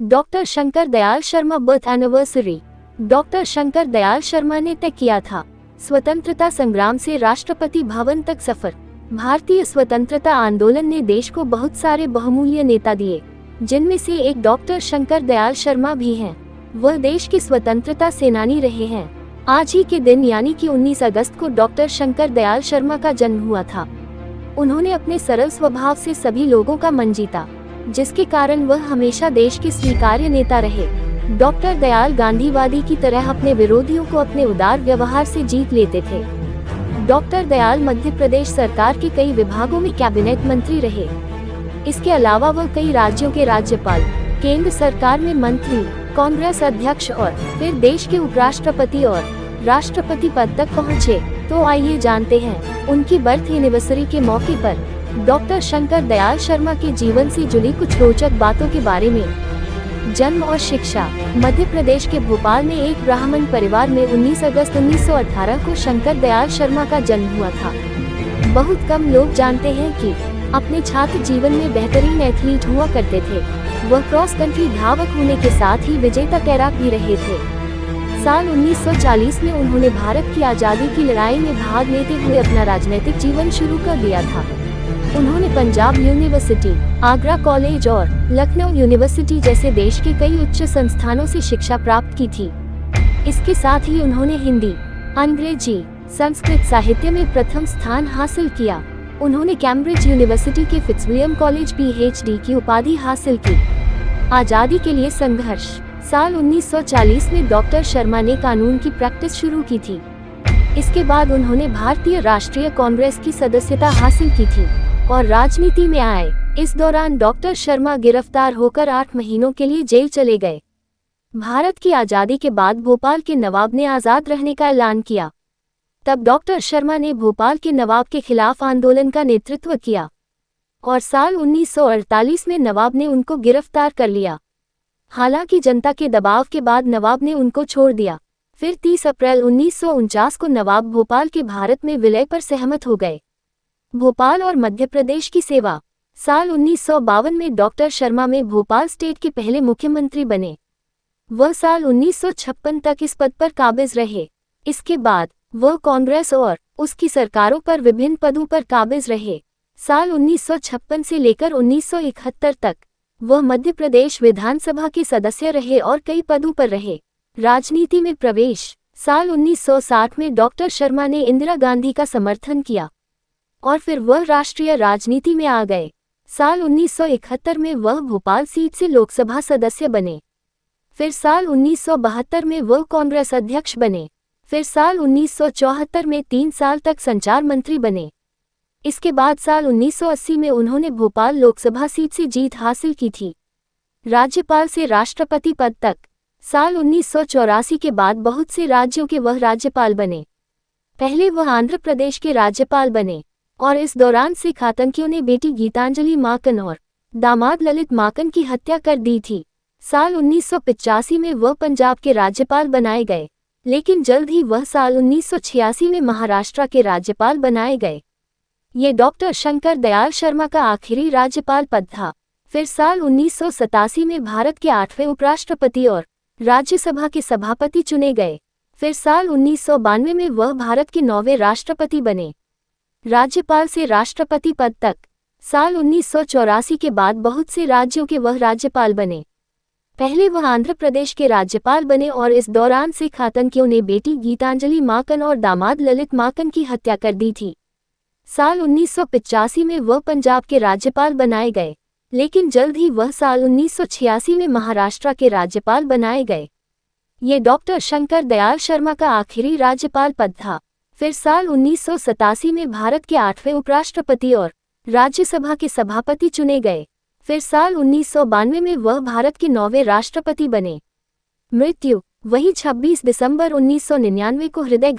Doctor Shankar Dayal Sharma birth anniversary. Doctor Shankar Dayal Sharma ने तय किया था स्वतंत्रता संग्राम से राष्ट्रपति भवन तक सफर। भारतीय स्वतंत्रता आंदोलन ने देश को बहुत सारे बहुमूल्य नेता दिए, जिनमें से एक डॉक्टर शंकर दयाल शर्मा भी हैं। वह देश के स्वतंत्रता सेनानी रहे हैं। आज ही के दिन यानी कि 19 अगस्त को डॉक्टर शंकर दयाल शर्मा का जन्म हुआ था। उन्होंने अपने सरल स्वभाव से सभी लोगों का मन जीता, जिसके कारण वह हमेशा देश के स्वीकार्य नेता रहे। डॉक्टर दयाल गांधीवादी की तरह अपने विरोधियों को अपने उदार व्यवहार से जीत लेते थे। डॉक्टर दयाल मध्य प्रदेश सरकार के कई विभागों में कैबिनेट मंत्री रहे। इसके अलावा वह कई राज्यों के राज्यपाल, केंद्र सरकार में मंत्री, कांग्रेस अध्यक्ष और फिर देश के उपराष्ट्रपति और राष्ट्रपति पद तक पहुँचे। तो आइए जानते हैं उनकी बर्थ एनिवर्सरी के मौके पर डॉक्टर शंकर दयाल शर्मा के जीवन से जुड़ी कुछ रोचक बातों के बारे में। जन्म और शिक्षा। मध्य प्रदेश के भोपाल में एक ब्राह्मण परिवार में 19 अगस्त 1918 को शंकर दयाल शर्मा का जन्म हुआ था। बहुत कम लोग जानते हैं कि अपने छात्र जीवन में बेहतरीन एथलीट हुआ करते थे। वह क्रॉस कंट्री धावक होने के साथ ही विजेता तैराक भी रहे थे। साल 1940 में उन्होंने भारत की आज़ादी की लड़ाई में भाग लेते हुए अपना राजनीतिक जीवन शुरू कर दिया था। उन्होंने पंजाब यूनिवर्सिटी, आगरा कॉलेज और लखनऊ यूनिवर्सिटी जैसे देश के कई उच्च संस्थानों से शिक्षा प्राप्त की थी। इसके साथ ही उन्होंने हिंदी, अंग्रेजी, संस्कृत साहित्य में प्रथम स्थान हासिल किया। उन्होंने कैम्ब्रिज यूनिवर्सिटी के फिट्जविलियम कॉलेज PhD की उपाधि हासिल की। आज़ादी के लिए संघर्ष। साल 1940 में डॉक्टर शर्मा ने कानून की प्रैक्टिस शुरू की थी। इसके बाद उन्होंने भारतीय राष्ट्रीय कांग्रेस की सदस्यता हासिल की थी और राजनीति में आए। इस दौरान डॉक्टर शर्मा गिरफ्तार होकर 8 महीनों के लिए जेल चले गए। भारत की आज़ादी के बाद भोपाल के नवाब ने आज़ाद रहने का ऐलान किया। तब डॉक्टर शर्मा ने भोपाल के नवाब के खिलाफ आंदोलन का नेतृत्व किया और साल 1948 में नवाब ने उनको गिरफ्तार कर लिया। हालांकि जनता के दबाव के बाद नवाब ने उनको छोड़ दिया। फिर 30 अप्रैल 1949 को नवाब भोपाल के भारत में विलय पर सहमत हो गए। भोपाल और मध्य प्रदेश की सेवा। साल 1952 में डॉक्टर शर्मा में भोपाल स्टेट के पहले मुख्यमंत्री बने। वह साल 1956 तक इस पद पर काबिज रहे। इसके बाद वह कांग्रेस और उसकी सरकारों पर विभिन्न पदों पर काबिज रहे। साल 1956 से लेकर 1971 तक वह मध्य प्रदेश विधानसभा के सदस्य रहे और कई पदों पर रहे। राजनीति में प्रवेश। साल 1960 में डॉक्टर शर्मा ने इंदिरा गांधी का समर्थन किया और फिर वह राष्ट्रीय राजनीति में आ गए। साल 1971 में वह भोपाल सीट से लोकसभा सदस्य बने। फिर साल 1972 में वह कांग्रेस अध्यक्ष बने। फिर साल 1974 में 3 साल तक संचार मंत्री बने। इसके बाद साल 1980 में उन्होंने भोपाल लोकसभा सीट से जीत हासिल की थी। राज्यपाल से राष्ट्रपति पद तक। साल 1984 के बाद बहुत से राज्यों के वह राज्यपाल बने। पहले वह आंध्र प्रदेश के राज्यपाल बने और इस दौरान सिख आतंकियों ने बेटी गीतांजलि माकन और दामाद ललित माकन की हत्या कर दी थी। साल 1985 में वह पंजाब के राज्यपाल बनाए गए, लेकिन जल्द ही वह साल 1986 में महाराष्ट्र के राज्यपाल बनाए गए। ये डॉक्टर शंकर दयाल शर्मा का आखिरी राज्यपाल पद था। फिर साल 1987 में भारत के 8वें उपराष्ट्रपति और राज्यसभा के सभापति चुने गए। फिर साल 1992 में वह भारत के 9वें राष्ट्रपति बने। राज्यपाल से राष्ट्रपति पद तक। साल 1984 के बाद बहुत से राज्यों के वह राज्यपाल बने। पहले वह आंध्र प्रदेश के राज्यपाल बने और इस दौरान सिख आतंकियों ने बेटी गीतांजलि माकन और दामाद ललित माकन की हत्या कर दी थी। साल 1985 में वह पंजाब के राज्यपाल बनाए गए, लेकिन जल्द ही वह साल 1986 में महाराष्ट्र के राज्यपाल बनाए गए। ये डॉक्टर शंकर दयाल शर्मा का आखिरी राज्यपाल पद था। फिर साल 1987 में भारत के 8वें उपराष्ट्रपति और राज्यसभा के सभापति चुने गए। फिर साल 1992 में वह भारत के 9वें राष्ट्रपति बने। मृत्यु। वही 26 दिसंबर 1999 को हृदय